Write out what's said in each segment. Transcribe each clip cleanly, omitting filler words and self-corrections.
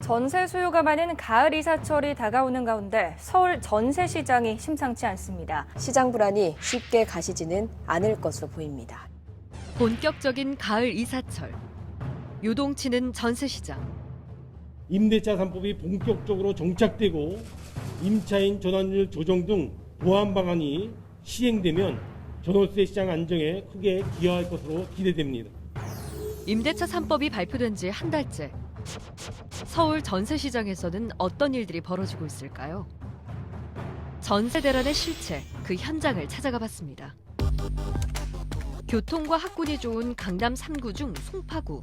전세 수요가 많은 가을 이사철이 다가오는 가운데 서울 전세 시장이 심상치 않습니다. 시장 불안이 쉽게 가시지는 않을 것으로 보입니다. 본격적인 가을 이사철. 요동치는 전세 시장. 임대차 3법이 본격적으로 정착되고 임차인 전환율 조정 등 보완 방안이 시행되면 전월세 시장 안정에 크게 기여할 것으로 기대됩니다. 임대차 3법이 발표된 지 한 달째. 서울 전세 시장에서는 어떤 일들이 벌어지고 있을까요? 전세 대란의 실체, 그 현장을 찾아가 봤습니다. 교통과 학군이 좋은 강남 3구 중 송파구.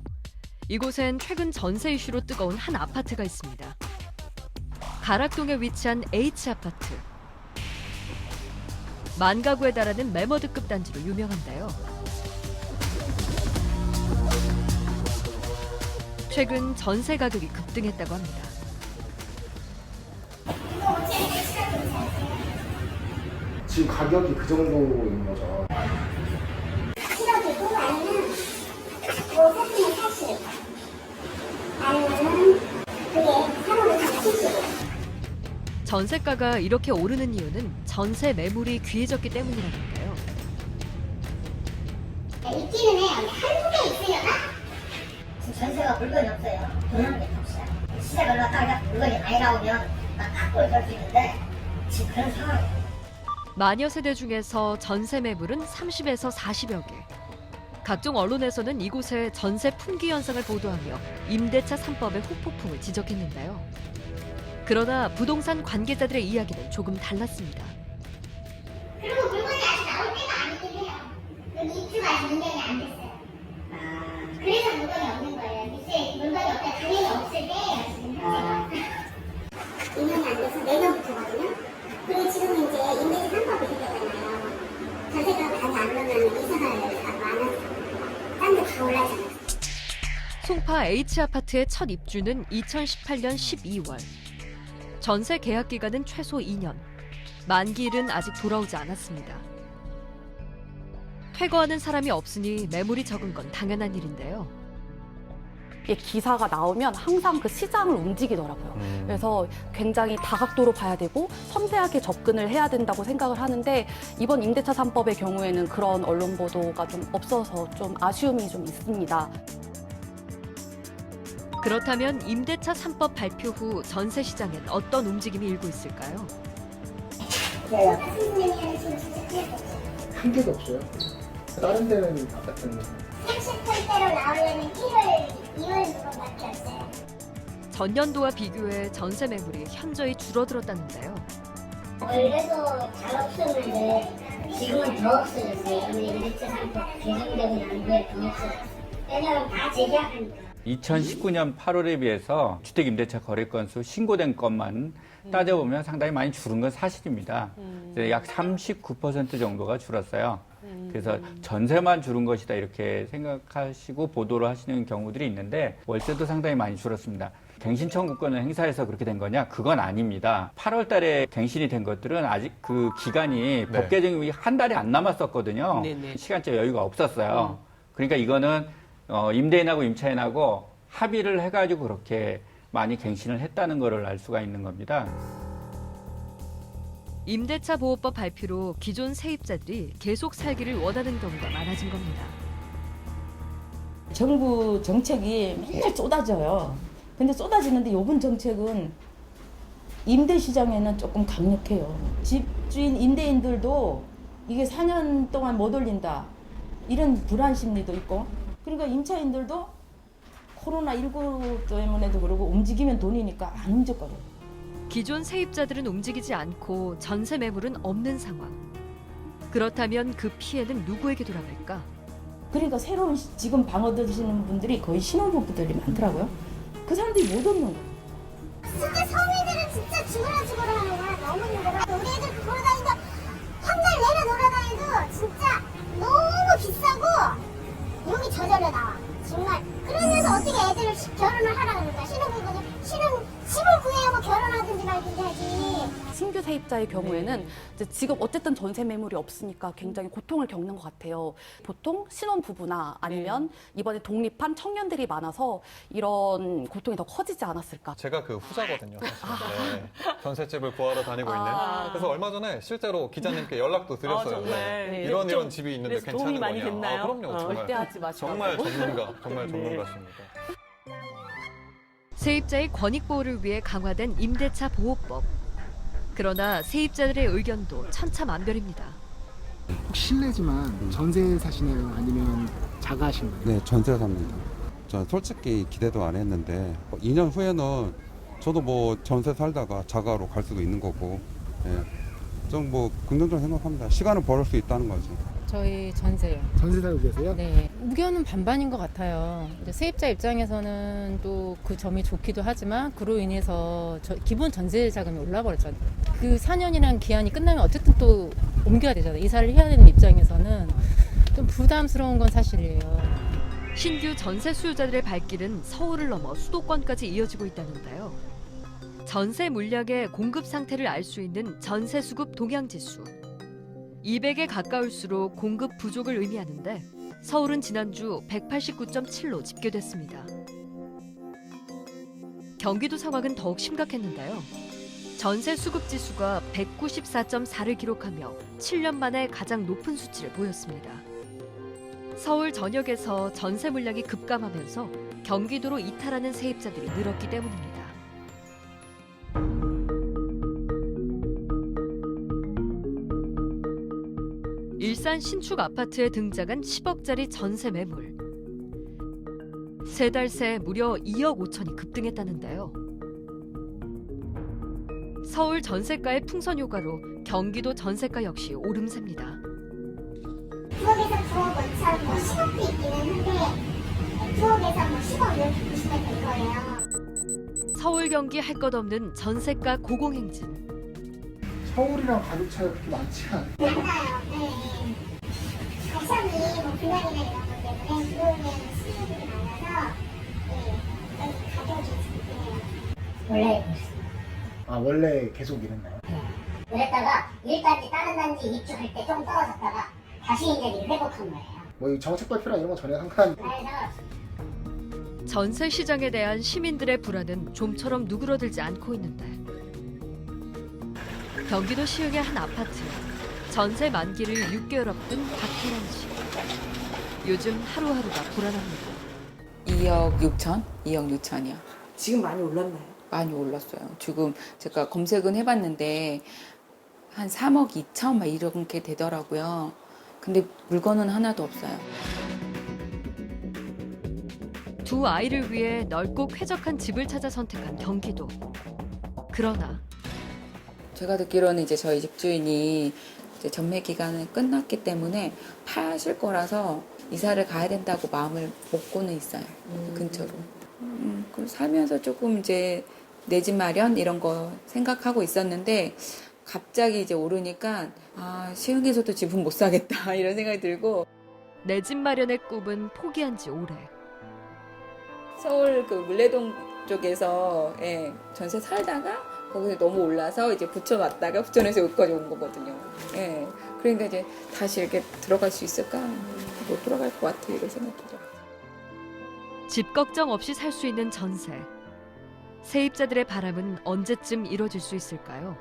이곳엔 최근 전세 이슈로 뜨거운 한 아파트가 있습니다. 가락동에 위치한 H아파트. 만 가구에 달하는 매머드급 단지로 유명한데요. 최근 전세 가격이 급등했다고 합니다. 지금 가격이 그 정도인 거죠. 시력이 보고 아니면 뭐 세팅을 사실 아니면은 그게 사람을 다 실시고. 전세가가 이렇게 오르는 이유는 전세 매물이 귀해졌기 때문이라는데요. 있기는 해요. 근데 한두 개 있으려나? 지금 전세가 물건이 없어요. 돈 한 개 탑시다. 시세가 올라가다가 물건이 많이 나오면 막 확보를 할 수 있는데 지금 그런 상황이에요. 마녀 세대 중에서 전세 매물은 30에서 40여 개. 각종 언론에서는 이곳의 전세 품귀 현상을 보도하며 임대차 3법의 후폭풍을 지적했는데요. 그러나 부동산 관계자들의 이야기는 조금 달랐습니다. 그리고 물건이 아직 나올 때가 아니긴 해요. 여기 입주가 아직 인정이 안 됐어요. 그래서 물건이 없는 거예요. 뉴스에 물건이 없다 당연히 없을 때예요. 지금 현재가. 2년이 안 돼서 내년부터거든요. 그리고 지금 이제 임대차 3법이 생겼잖아요. 전세가가 다시 안 오르면 이사를 가고 안 하죠. 딴 데 다 올라잖아요. 송파 H아파트의 첫 입주는 2018년 12월. 전세 계약 기간은 최소 2년. 만기일은 아직 돌아오지 않았습니다. 퇴거하는 사람이 없으니 매물이 적은 건 당연한 일인데요. 이게 기사가 나오면 항상 그 시장을 움직이더라고요. 그래서 굉장히 다각도로 봐야 되고 섬세하게 접근을 해야 된다고 생각을 하는데 이번 임대차 3법의 경우에는 그런 언론 보도가 좀 없어서 좀 아쉬움이 좀 있습니다. 그렇다면 임대차 3법 발표 후 전세 시장엔 어떤 움직임이 일고 있을까요? 한 개도 없어요. 다른 데는 같은 30%대로 나오려면 1월, 2월 정도밖에 없어요. 전년도와 비교해 전세 매물이 현저히 줄어들었다는데요. 원래도 잘 없었는데 지금은 더 없어졌어요. 임대차 3법 개정되고 난 후에 더 없어졌어요. 왜냐면 다 재계약하니까. 2019년 8월에 비해서 주택 임대차 거래 건수 신고된 것만 따져보면 상당히 많이 줄은 건 사실입니다. 약 39% 정도가 줄었어요. 그래서 전세만 줄은 것이다 이렇게 생각하시고 보도를 하시는 경우들이 있는데 월세도 상당히 많이 줄었습니다. 갱신 청구권을 행사해서 그렇게 된 거냐? 그건 아닙니다. 8월 달에 갱신이 된 것들은 아직 그 기간이 법 개정이 한 달이 안 남았었거든요. 시간적 여유가 없었어요. 그러니까 이거는 임대인하고 임차인하고 합의를 해가지고 그렇게 많이 갱신을 했다는 것을 알 수가 있는 겁니다. 임대차 보호법 발표로 기존 세입자들이 계속 살기를 원하는 경우가 많아진 겁니다. 정부 정책이 맨날 쏟아져요. 근데 쏟아지는데 이번 정책은 임대 시장에는 조금 강력해요. 집주인 임대인들도 이게 4년 동안 못 올린다. 이런 불안 심리도 있고. 그러니까 임차인들도 코로나19 때문에도 그러고 움직이면 돈이니까 안 움직거려요. 기존 세입자들은 움직이지 않고 전세 매물은 없는 상황. 그렇다면 그 피해는 누구에게 돌아갈까? 그러니까 새로운 지금 방 얻으시는 분들이 거의 신혼부부들이 많더라고요. 그 사람들이 못 얻는 거예요. 진짜 서민들은 진짜 죽어라 하는 거야. 너무 힘들어. 우리 애들 돌아다니다 한 달 내내 돌아다니도 진짜 너무 비싸고 여기 저절로 나와. 정말. 그러면서 어떻게 애들을 결혼을 하라 그럴까? 신혼부부는 집을 구해하고 결혼하든지 말든지 하지. 신규 세입자의 경우에는 이제 지금 어쨌든 전세 매물이 없으니까 굉장히 고통을 겪는 것 같아요. 보통 신혼부부나 아니면 이번에 독립한 청년들이 많아서 이런 고통이 더 커지지 않았을까. 제가 그 후자거든요. 사실. 네. 전셋집을 구하러 다니고 있는. 그래서 얼마 전에 실제로 기자님께 연락도 드렸어요. 네. 이런 집이 있는데 괜찮은 도움이 많이 거냐. 됐나요? 그럼요. 정말. 절대 하지 마시고. 정말 전문가십니다. 세입자의 권익 보호를 위해 강화된 임대차 보호법. 그러나 세입자들의 의견도 천차만별입니다. 혹시 실례지만 전세 사시나요? 아니면 자가하신가요? 네, 전세 삽니다. 저 솔직히 기대도 안 했는데 2년 후에는 저도 뭐 전세 살다가 자가로 갈 수도 있는 거고, 좀 뭐 긍정적으로 생각합니다. 시간을 벌을 수 있다는 거죠. 저희 전세요. 전세 살고 계세요? 네. 의견은 반반인 것 같아요. 이제 세입자 입장에서는 또 그 점이 좋기도 하지만 그로 인해서 기본 전세 자금이 올라버렸잖아요. 그 4년이라는 기한이 끝나면 어쨌든 또 옮겨야 되잖아요. 이사를 해야 되는 입장에서는 좀 부담스러운 건 사실이에요. 신규 전세 수요자들의 발길은 서울을 넘어 수도권까지 이어지고 있다는데요. 전세 물량의 공급 상태를 알 수 있는 전세 수급 동향지수. 200에 가까울수록 공급 부족을 의미하는데 서울은 지난주 189.7로 집계됐습니다. 경기도 상황은 더욱 심각했는데요. 전세 수급 지수가 194.4를 기록하며 7년 만에 가장 높은 수치를 보였습니다. 서울 전역에서 전세 물량이 급감하면서 경기도로 이탈하는 세입자들이 늘었기 때문입니다. 일산 신축 아파트에 등장한 10억짜리 전세 매물. 3달 새 무려 2억 5천이 급등했다는데요. 서울 전세가의 풍선 효과로 경기도 전세가 역시 오름세입니다. 9억에서 9억 원천 뭐 10억도 있기는 한데 9억에서 뭐 10억 이렇게 보시면 될 거예요. 서울 경기 할 것 없는 전세가 고공행진. 서울이랑 가격 차이가 그렇게 많지 않아요. 많아요. 네. 가성이 뭐 분양이나 이런 것 때문에 들어오는 수요들이 많아서 가격이 지금 원래 원래 계속 이랬나요? 그랬다가 일단지 다른 단지 입주할 때 좀 떨어졌다가 다시 이제 회복한 거예요. 뭐 이 정책 발표랑 이런 건 전혀 상관. 그래서 전세 시장에 대한 시민들의 불안은 좀처럼 누그러들지 않고 있는데 경기도 시흥의 한 아파트. 전세 만기를 6개월 앞둔 박혜란 씨. 요즘 하루하루가 불안합니다. 2억 6천? 2억 6천이요. 지금 많이 올랐나요? 많이 올랐어요. 지금 제가 검색은 해봤는데 한 3억 2천 막 이렇게 되더라고요. 근데 물건은 하나도 없어요. 두 아이를 위해 넓고 쾌적한 집을 찾아 선택한 경기도. 그러나 제가 듣기로는 이제 저희 집주인이 이제 전매 기간은 끝났기 때문에 파실 거라서 이사를 가야 된다고 마음을 먹고는 있어요. 근처로. 그리고 살면서 조금 이제 내 집 마련 이런 거 생각하고 있었는데 갑자기 이제 오르니까 시흥에서도 집은 못 사겠다 이런 생각이 들고. 내 집 마련의 꿈은 포기한 지 오래. 서울 그 물레동 쪽에서 전세 살다가 거기서 너무 올라서 이제 부천왔다가 부천에서 여기까지 온 거거든요. 그러니까 이제 다시 이렇게 들어갈 수 있을까? 못 들어갈 것 같아 이런 생각이 들어요. 집 걱정 없이 살 수 있는 전세. 세입자들의 바람은 언제쯤 이뤄질 수 있을까요?